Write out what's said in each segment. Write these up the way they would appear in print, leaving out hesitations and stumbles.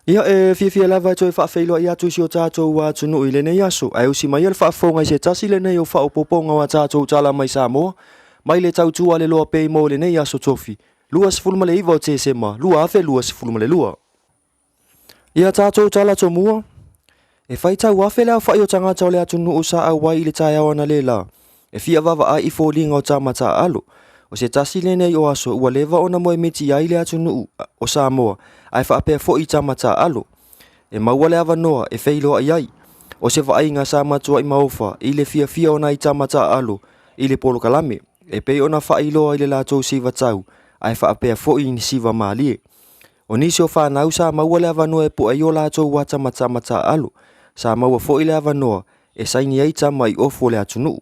Ia fia lava toi whaafeilo ia tu si o tātou wa tunu i lene yaso. Ai usi mai al whaafonga i se tasi lene o whaopoponga wa tātou Tala mai Samoa. Mai le tau tua le loa pei mo lene yaso Tofi. Lua sifuluma le iwa o te sema. Lua afe lua sifuluma le lua. Ia tātou Tala to mua. E whai tau afe lea whai o tangata o le atunu o sa au wai i le tai awana le la. E fia vava a i fōlinga o tamata alo. O se tasi lene o aso ua leva ona moe meti ai le atunu o Samoa. Ai whaapea fo i tamata alo. E maua le avanoa e feilo ai ai. O se vaainga sa matua i maufa i le fia ona i tamata alo i le polo kalame. E pei ona whailoa i le lātou siva tau. Ai whaapea fo i ni siva maalie. O nisi o whanau sa maua le avanoa e po ai o lātou wa tamata alo. Sa maua fo i le avanoa e saini ai tama i ofo le atunu.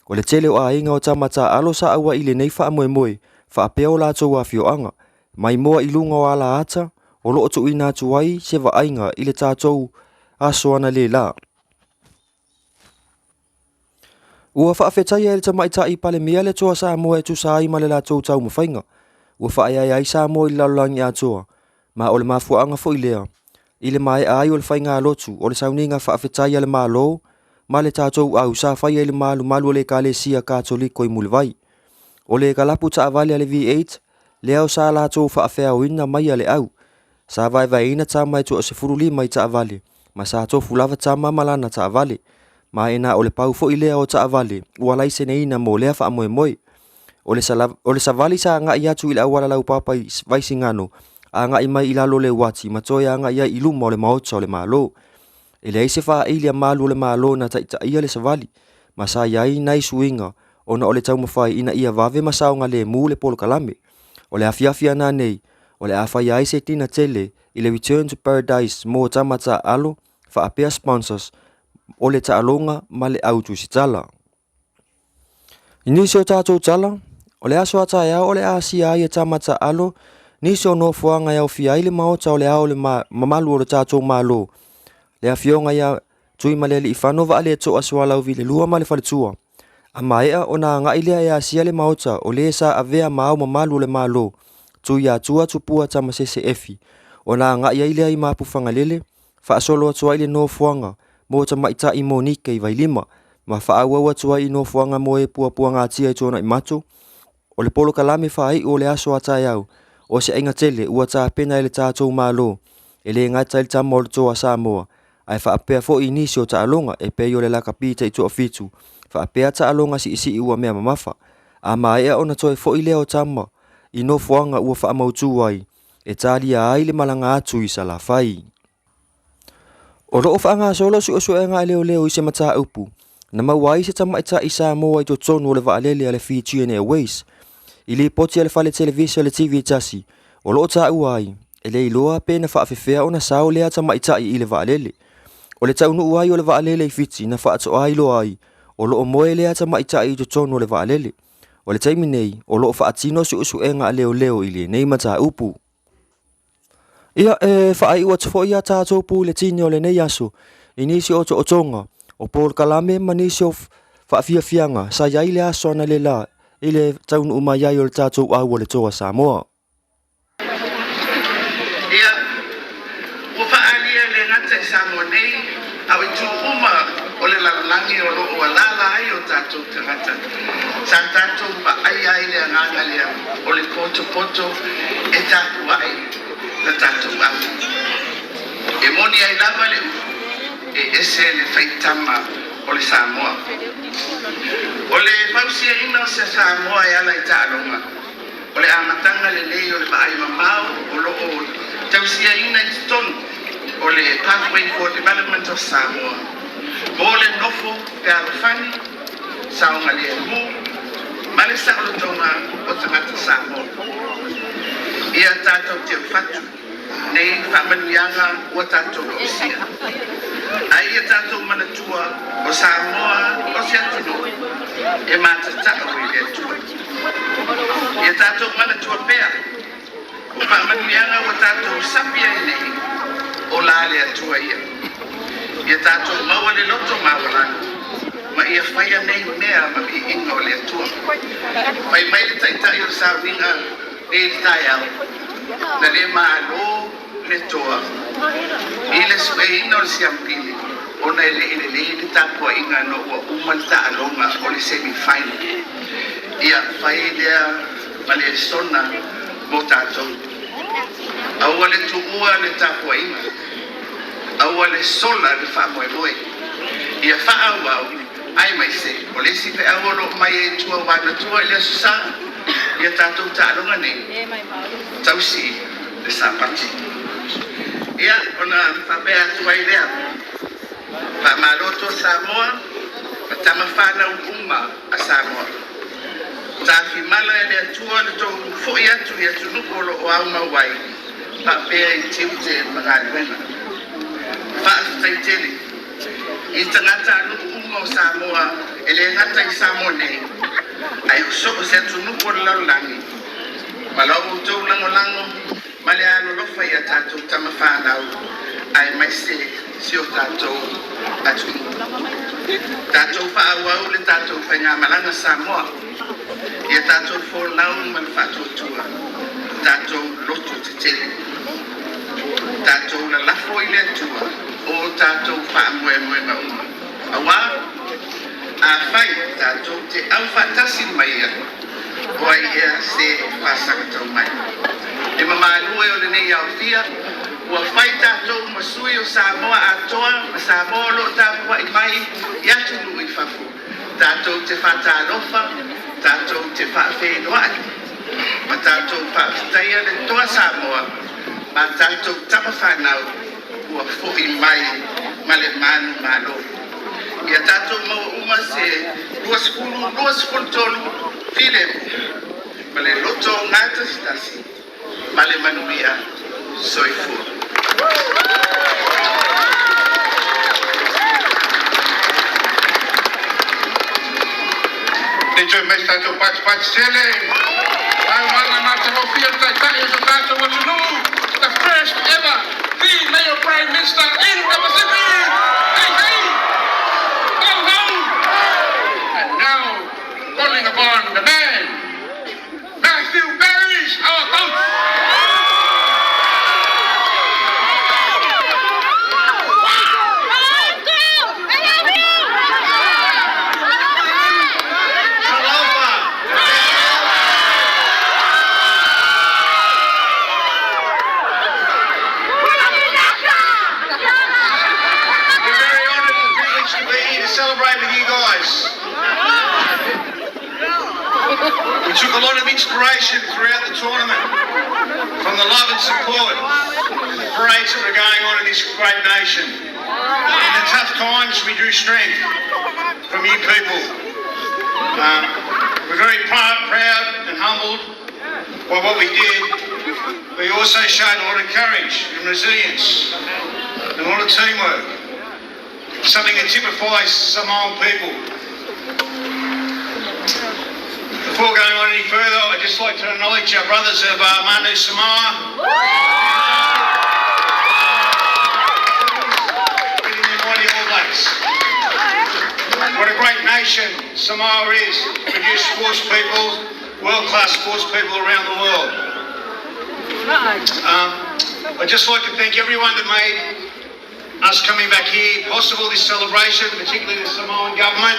O le tele o a inga o tamata alo sa awa i le nei wha moe moe. Whaapea o lātou wa fioanga. Mai moa i lunga o ala ata. O loo tu ina tu ai se vaainga i le tātou aso ana le la. Ua whaafetai e le tamaita i pale mea le toa Samoa e tu sa ai ma le lātou tau mawhainga. Ua whaai ai Samoa i lalulangi a toa. Ma o le mafuanga fo i lea. I le mai ai o le whainga alotu o le sauninga whaafetai a le malo. Ma le tātou au sa whai e le malu o le ka le sia kātoliko i mulevai. O le kalapu ta avale a le V8. Lea o sa lātou whaafea o ina mai a le au. Sa vai ina tama e tu o se furulima i ta avale. Ma sa tofu lava tama malana ta avale. Ma ena o le pau fo i lea o ta avale. Ua laise ne ina mo lea wha moe moe. O le savali sa nga i atu i le awala lau papa i vaisi ngano. A nga i mai i lalo le wati. Ma toi a nga i ai iluma o le maota o le malo. E le aise wha ili a malu o le malo na ta ia le savali. Ma sa iai nai suinga. Ona o le tau mawhai ina ia vave masao nga le mu le polo kalame. O le afiafia na nei. O le awhai ai se tina tele i le Return to Paradise mo tamata alo whaapea sponsors o le taalonga ma le autu si Tala. Nisi o tātou Tala, o le aso ata ea o le asia ai e tamata alo, nisi o no fuanga ia o fia i le maota o le ao le mamalu o le tātou malo. Le afionga ia tui maleli i whanova ale to aswala uvi le lua ma le whaletua. A maea o na nga ilea e asia le maota o le sa avea mao mamalu o le malo. Tu ya tua tupua tama CCF. O na nga ia ilea i mapufanga lele, whaasolo atua ile no fuanga, mo tamaita i Monika i Vailima, ma whaawawa atua i no fuanga mo e pua ngā tia i tona i mato. O le polo kalame whaai o le aso atai au, o se inga tele ua tā pena ele tātou malo, ele ngai taili tamo o le toa Samoa, ai whaapea fo i nisi o ta alonga e pei o le laka pita i toa fitu, whaapea ta alonga si isi i ua mea mamafa, a maea o na toi fo i leo tama, i no fuanga ua wha mautu ai, e talia ai le malanga atu i sa la fai. O loo whaanga solo si osu e ngā leo i se mata upu, na mawai se tamaita i Samoa i to tonu o le vaalele a le Fiji and Airways, i li poti a le whale televisi le TV tasi, o loo ta uai, e le iloa pe na whaafewhea o na sao lea tamaita i le vaalele. O le taunu uai o le vaalele i Fiji na whaato ai lo ai, o loo moe lea tamaita i to tonu o le vaalele. O le taimi nei, o loo whaatino si usu e ngā leo i le nei mata upu. Ia whaai ua tufo ia tātou pu le tini o le nei aso, i nisi o to o tonga, o pol kalame ma nisi o whaafiafianga, sa iai le aso ana le la, i le taunu umaiai o le tātou au o le toa Samoa. Ia, ua whaalia le ngata i Samoa nei, au i tu uma o le lalangi o loo alala ai o tātou te ngata. Sa tātou pa ai le nganga lea o le poto e tātou ai na tātou au. E moni ai lava le e ese le whaitama o le Samoa. O le pausia ina o se Samoa e ala i tāronga. O le amatanga le lei o le vaai mamau o loo tausia ina i tonu o le Pathway for Development of Samoa. Mo le nofo te arofani, saonga le mu, ma le saolotonga o tangata Samoa. Ia tātou te whatu, nei whamanuianga o tātou o sia. Ai ia tātou manatua o Samoa o se atunu, e mātataka o i le atua. Ia tātou manatua pea, o whamanuianga o tātou sapia i nei, o la le atua ia. Ia tātou maua le loto mawalanga, ma ia whaia nei mea ma ki inga o le atua. Mai mai le taitai o sauringa, e tai au, na le maalo, le toa. Ile sueina o le siampili. Ona ele tapua inga no ua umalta alonga o le semi-final. Ia whai lea male sona mo tātou. Aua le tuua le tapua inga. Aua le sola le whaamoemoe. Ia whaawau ai mai se. O le si pe awolo mai e tua wana tua ile susa. Ia tātou tālonga ne. Tausi le sapati. Ia ona whapea tuai lea. Pamaloto Samoa, tama whana uma a Samoa. Tāwhi mala e lea tua le tō fo i atu nukolo o au mawai. Papea i tiute magaliwena. Whaafi taitele. I tangata anu uma o Samoa, e le ngata i Samoa nei. Ai usoko se atu nukolo laulangi. Malau tau lango, male alo lofa i a tātou tama whanau. Ai mai si o tātou atu. Tātou whaawau le tātou whainga malanga Samoa. Ia tātou whōnau man whātua. Tātou loto te tele. Tātou la lafo i le atua. O tātou whaamoe mauma. Awa, a whai tātou te au whatasi mai ia. Oai ea se whasaka tau mai. E mamalue o le nei au fia. Ua whai tātou masui o Samoa atoa, ma Samoa lo tāpua i mai, i atu nui whafu. Tātou te whatalofa, tātou te whawhenua. Ma tātou whawhitaia le toa Samoa, ma tātou tapa whanau, ua fui mai, ma le manu malo. Ia tātou mau uma se 2 tolu, file, ma le loto ngata stasi, ma le manuia, soifu. Enjoy my tato patch selling. I want to matter of fear that is a matter what you know. The first ever female prime minister in the Pacific. Hey, hey! Go home! And now, calling upon the man, Matthew Barris, our coach. Celebrate with you guys. We took a lot of inspiration throughout the tournament from the love and support and the parades that were going on in this great nation. In the tough times, we drew strength from you people. We're very proud and humbled by what we did. We also showed a lot of courage and resilience and a lot of teamwork. Something that typifies Samoan people. Before going on any further, I'd just like to acknowledge our brothers of Manu Samoa. Leading the mighty All Blacks. What a great nation Samoa is. Produce sports people, world-class sports people around the world. I'd just like to thank everyone that made us coming back here possible, this celebration, particularly the Samoan government,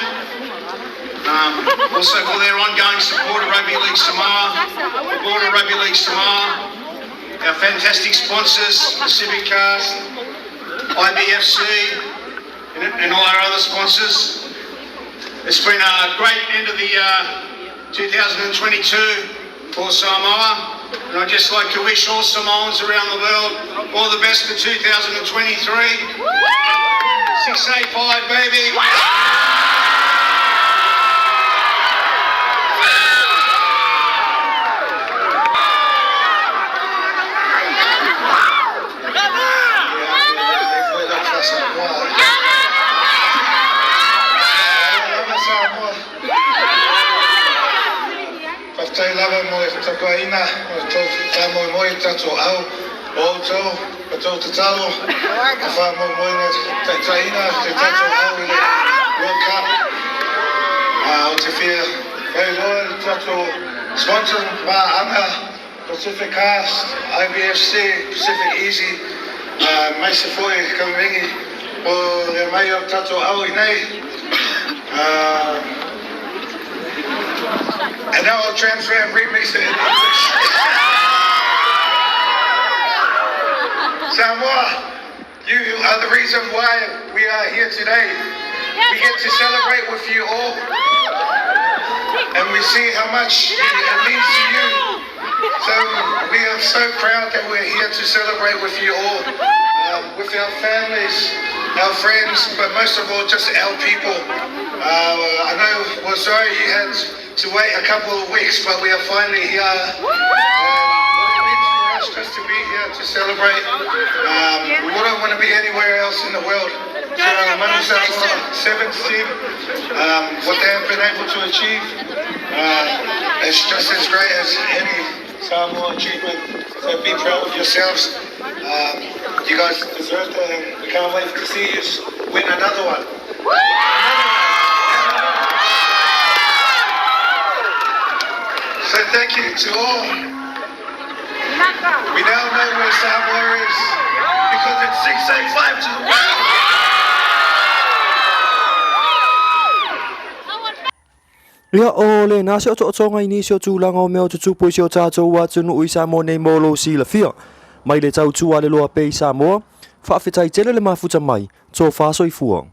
also for their ongoing support of Rugby League Samoa, the Board of Rugby League Samoa, our fantastic sponsors, Pacific Cast, IBFC, and all our other sponsors. It's been a great end of the 2022 for Samoa. And I'd just like to wish all Samoans around the world all the best for 2023. 685, baby. Tai lava mo e tapaina, o tō whamoi moi tato au, o tō, o tō te talo, a whamoi moi na te taina, te tato au i le World Cup. O te whia, whai roa, tato sponsor, mā anga, Pacific Cast, IBFC, Pacific Easy, mai se foi kamingi o le mai o tato au nei. And now I'll transfer and remix it in English. Samoa, you are the reason why we are here today. We get to celebrate with you all, and we see how much it means to you. So we are so proud that we're here to celebrate with you all, with our families, our friends, but most of all, just our people. I know, well, sorry you had to wait a couple of weeks, but we are finally here. What it means for us just to be here to celebrate. We wouldn't want to be anywhere else in the world. So Samoa 17, what they have been able to achieve, it's just as great as any Samoa achievement. So be proud of yourselves. You guys deserve that, and we can't wait to see you win another one. So thank you to all. We now know where Samoa is because it's 685 to the world. Ria ole na se o ngai ni se o tūlanga o mea o te tūpoi se o tātou wa tunu ui Samoa nei molo si la fia. Mai le tau tua le Loabay Samoa, whaafetai tele le mafuta mai, tō whāsoi fuang.